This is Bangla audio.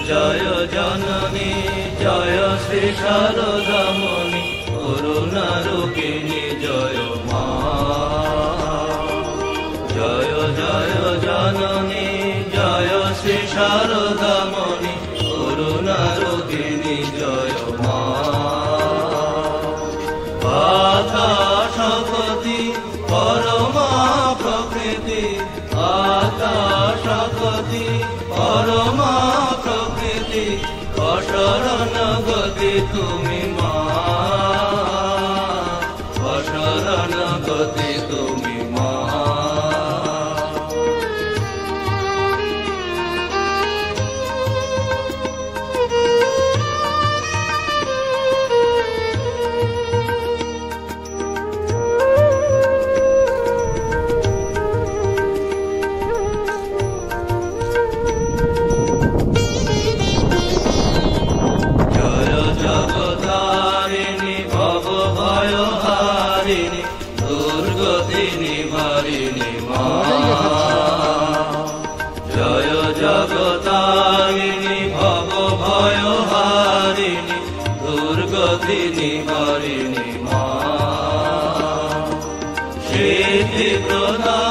জয় জননী জয় শ্রী শারদামণি করুণা রূপিণী জয় মা। জয় জয় জননী জয় শ্রী শারদামণি করুণা রূপিণী জয় মা। আকাশপতি পরমা প্রকৃতি আকাশপতি পরমা প্রকৃতি অশরণ গতি তুমি মা। অশরণ গতি তুমি মা। জগতারিণী ভব ভয়হারিণী দুর্গতিনি ভারিণী মা। জয় জগতারিণী ভব ভয়হারিণী দুর্গতিনি ভারিণী মা। সিদ্ধি প্রদান